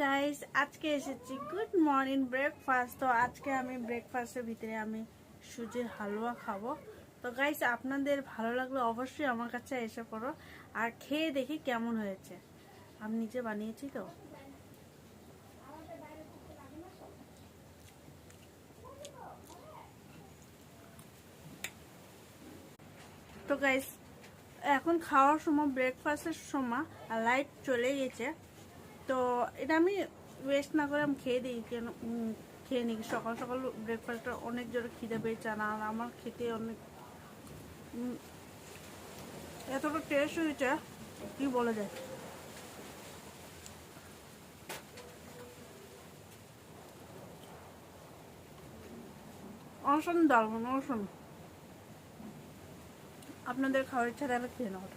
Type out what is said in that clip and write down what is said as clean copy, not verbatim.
Guys, আজকে এসেছি good morning breakfast. তো আজকে আমি ব্রেকফাস্টের ভিতরে আমি সুজির হালুয়া খাবো। তো গাইস, আপনাদের ভালো লাগলে অবশ্যই আমার কাছে এসে পড়ো আর খেয়ে দেখি কেমন হয়েছে। আমি নিজে বানিয়েছি তো। তো গাইস, এখন খাওয়ার সময় ব্রেকফাস্টের সময় লাইট চলে গেছে। তো এটা আমি ওয়েস্ট না করে আমি খেয়ে দিই, কেন খেয়ে নিই। সকাল সকাল ব্রেকফাস্টটা অনেক জোরে খিদে পেয়েছে না, আর আমার খেতে অনেক এতটা টেস্ট হয়েছে কি বলা যায়। অনশন দারুন, অনশন। আপনাদের খাওয়ার ইচ্ছা তাহলে খেয়ে নেওয়া।